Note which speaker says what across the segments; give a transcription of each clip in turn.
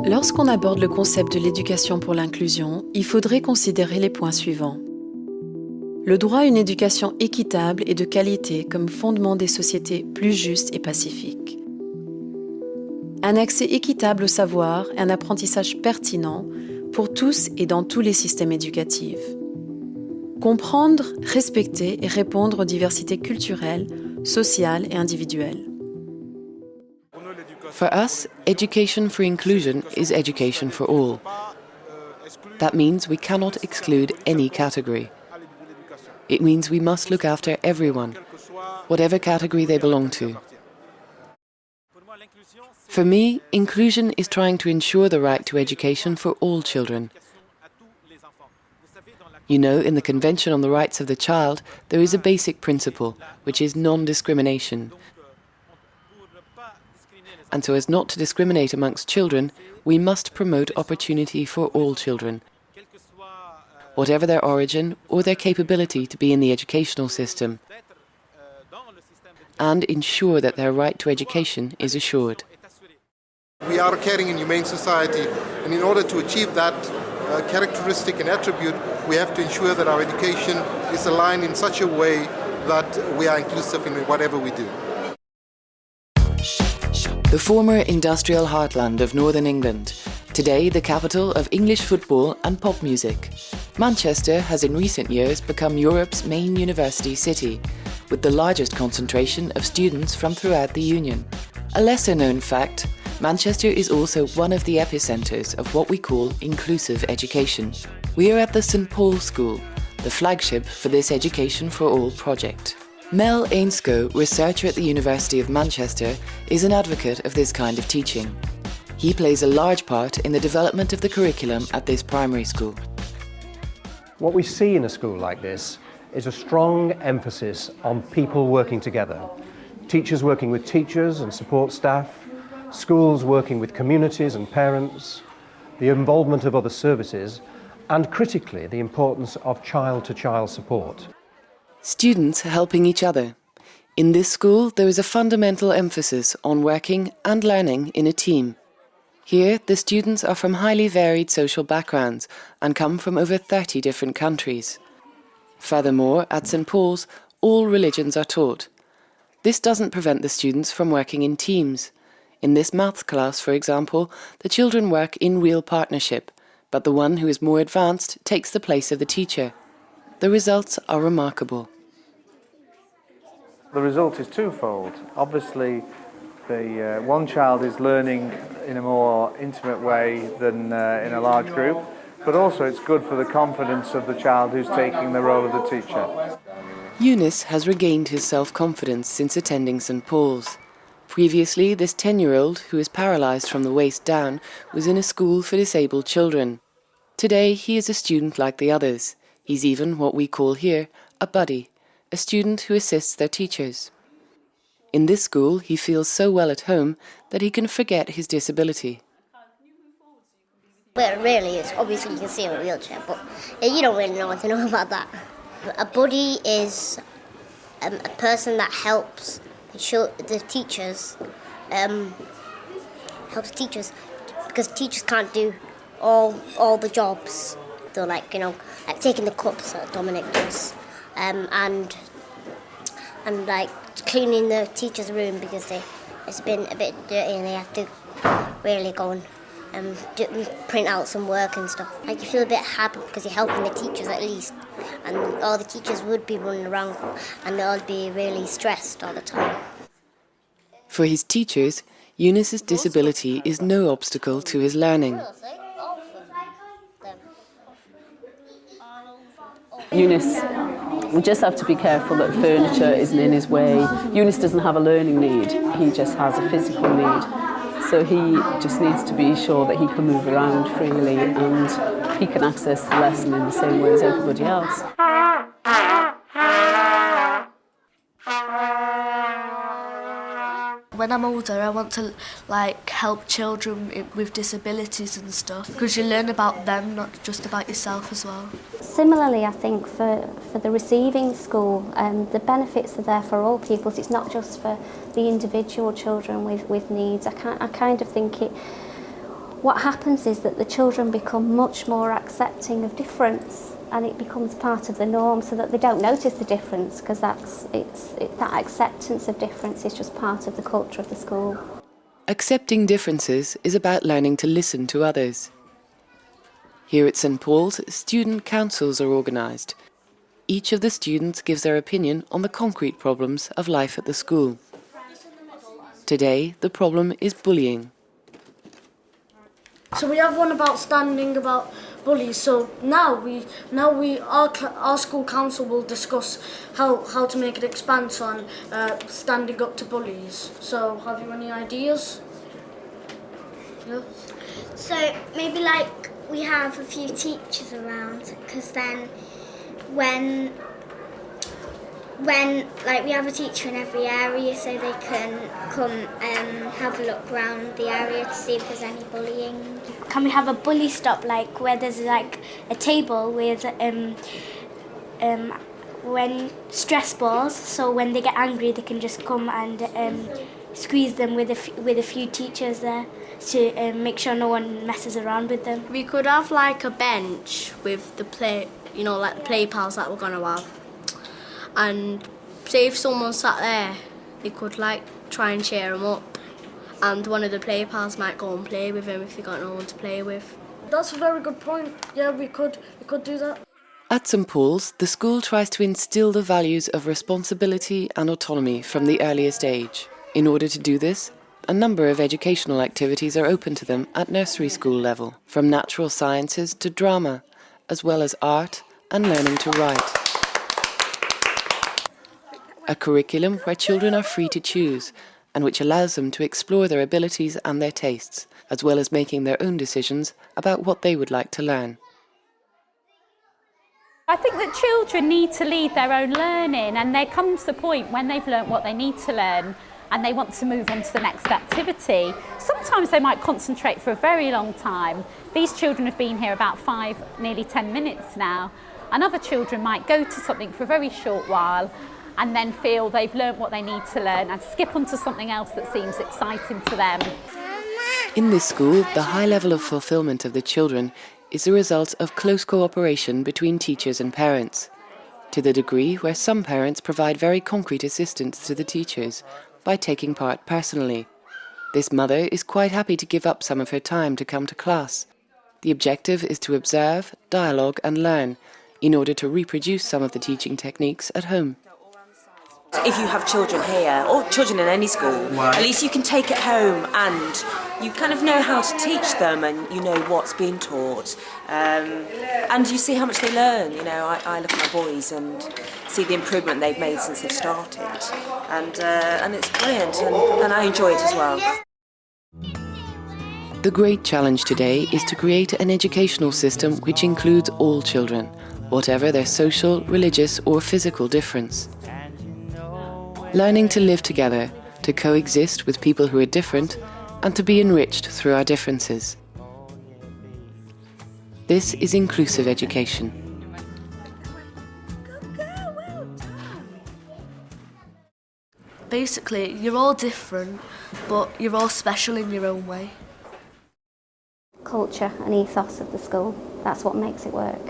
Speaker 1: Lorsqu'on aborde le concept de l'éducation pour l'inclusion, il faudrait considérer les points suivants. Le droit à une éducation équitable et de qualité comme fondement des sociétés plus justes et pacifiques. Un accès équitable au savoir et un apprentissage pertinent pour tous et dans tous les systèmes éducatifs. Comprendre, respecter et répondre aux diversités culturelles, sociales et individuelles.
Speaker 2: For us, education for inclusion is education for all. That means we cannot exclude any category. It means we must look after everyone, whatever category they belong to. For me, inclusion is trying to ensure the right to education for all children. You know, in the Convention on the Rights of the Child, there is a basic principle, which is non-discrimination. And so as not to discriminate amongst children, we must promote opportunity for all children, whatever their origin or their capability to be in the educational system, and ensure that their right to education is assured.
Speaker 3: We are a caring and humane society, and in order to achieve that characteristic and attribute, we have to ensure that our education is aligned in such a way that we are inclusive in whatever we do.
Speaker 2: The former industrial heartland of Northern England, today the capital of English football and pop music. Manchester has in recent years become Europe's main university city, with the largest concentration of students from throughout the Union. A lesser-known fact, Manchester is also one of the epicentres of what we call inclusive education. We are at the St Paul's School, the flagship for this Education for All project. Mel Ainscough, researcher at the University of Manchester, is an advocate of this kind of teaching. He plays a large part in the development of the curriculum at this primary school.
Speaker 4: What we see in a school like this is a strong emphasis on people working together. Teachers working with teachers and support staff, schools working with communities and parents, the involvement of other services, and critically, the importance of child-to-child support.
Speaker 2: Students helping each other. In this school, there is a fundamental emphasis on working and learning in a team. Here, the students are from highly varied social backgrounds and come from over 30 different countries. Furthermore, at St Paul's, all religions are taught. This doesn't prevent the students from working in teams. In this maths class, for example, the children work in real partnership, but the one who is more advanced takes the place of the teacher. The results are remarkable.
Speaker 5: The result is twofold. Obviously, the one child is learning in a more intimate way than in a large group, but also it's good for the confidence of the child who's taking the role of the teacher.
Speaker 2: Eunice has regained his self-confidence since attending St Paul's. Previously, this 10-year-old, who is paralysed from the waist down, was in a school for disabled children. Today, he is a student like the others. He's even what we call here a buddy, a student who assists their teachers. In this school, he feels so well at home that he can forget his disability.
Speaker 6: Well, really, it's obviously you can see him in a wheelchair, but you don't really know what to know about that. A buddy is a person that helps the teachers, because teachers can't do all the jobs. So like taking the cups that Dominic does, and like cleaning the teacher's room because it's been a bit dirty and they have to really go and print out some work and stuff. Like you feel a bit happy because you're helping the teachers at least, and all the teachers would be running around and they'll be really stressed all the time.
Speaker 2: For his teachers, Eunice's disability is no obstacle to his learning.
Speaker 7: Eunice, we just have to be careful that furniture isn't in his way. Eunice doesn't have a learning need, he just has a physical need. So he just needs to be sure that he can move around freely and he can access the lesson in the same way as everybody else.
Speaker 8: When I'm older, I want to help children with disabilities and stuff, because you learn about them, not just about yourself as well.
Speaker 9: Similarly, I think for the receiving school, the benefits are there for all pupils. It's not just for the individual children with needs. I kind of think what happens is that the children become much more accepting of difference, and it becomes part of the norm, so that they don't notice the difference, because that acceptance of difference is just part of the culture of the school.
Speaker 2: Accepting differences is about learning to listen to others. Here at St Paul's, student councils are organised. Each of the students gives their opinion on the concrete problems of life at the school. Today, the problem is bullying.
Speaker 10: So we have one about standing about bullies. So now our school council will discuss how to make an expanse on standing up to bullies. So have you any ideas? Yeah.
Speaker 6: So maybe like we have a few teachers around, because then when like we have a teacher in every area, so they can come have a look around the area to see if there's any bullying.
Speaker 11: Can we have a bully stop, like where there's like a table with when stress balls, so when they get angry they can just come and squeeze them with a few teachers there to make sure no one messes around with them.
Speaker 8: We could have like a bench with the play pals that we're gonna have, and say if someone sat there, they could like try and cheer them up, and one of the play pals might go and play with him if they got no one to play with.
Speaker 10: That's a very good point. Yeah, we could do that.
Speaker 2: At St Paul's, the school tries to instil the values of responsibility and autonomy from the earliest age. In order to do this, a number of educational activities are open to them at nursery school level, from natural sciences to drama, as well as art and learning to write. A curriculum where children are free to choose and which allows them to explore their abilities and their tastes, as well as making their own decisions about what they would like to learn.
Speaker 12: I think that children need to lead their own learning, and there comes the point when they've learnt what they need to learn and they want to move on to the next activity. Sometimes they might concentrate for a very long time. These children have been here about 5, nearly 10 minutes now, and other children might go to something for a very short while and then feel they've learnt what they need to learn and skip on to something else that seems exciting to them.
Speaker 2: In this school, the high level of fulfilment of the children is the result of close cooperation between teachers and parents, to the degree where some parents provide very concrete assistance to the teachers by taking part personally. This mother is quite happy to give up some of her time to come to class. The objective is to observe, dialogue and learn in order to reproduce some of the teaching techniques at home.
Speaker 13: If you have children here, or children in any school, at least you can take it home and you kind of know how to teach them, and you know what's being taught, and you see how much they learn. You know, I look at my boys and see the improvement they've made since they've started, and it's brilliant, and I enjoy it as well.
Speaker 2: The great challenge today is to create an educational system which includes all children, whatever their social, religious or physical difference. Learning to live together, to coexist with people who are different, and to be enriched through our differences. This is inclusive education.
Speaker 8: Basically, you're all different, but you're all special in your own way.
Speaker 9: Culture and ethos of the school, that's what makes it work.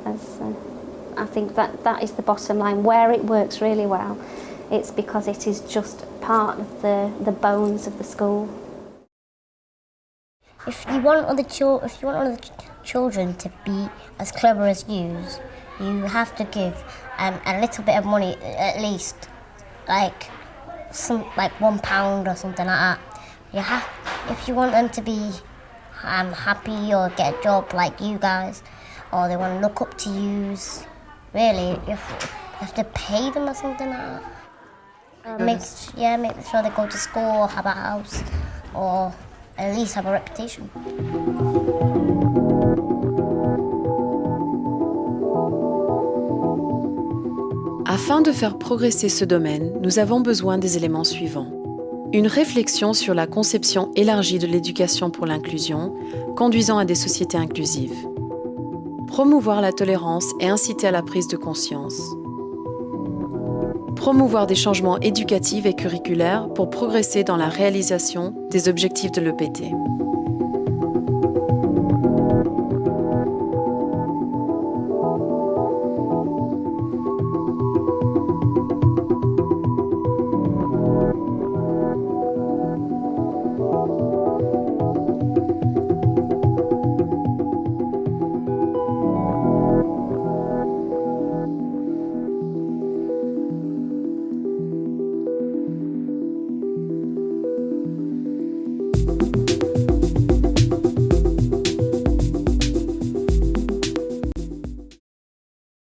Speaker 9: I think that is the bottom line. Where it works really well, it's because it is just part of the bones of the school.
Speaker 6: If you want other children to be as clever as you have to give a little bit of money, at least, like £1 or something like that. If you want them to be happy or get a job like you guys, or they want to look up to you, really, you have to pay them or something like that. Make sure they go to school or have a house, or at least have a reputation.
Speaker 1: Afin de faire progresser ce domaine, nous avons besoin des éléments suivants. Une réflexion sur la conception élargie de l'éducation pour l'inclusion, conduisant à des sociétés inclusives. Promouvoir la tolérance et inciter à la prise de conscience. Promouvoir des changements éducatifs et curriculaires pour progresser dans la réalisation des objectifs de l'EPT.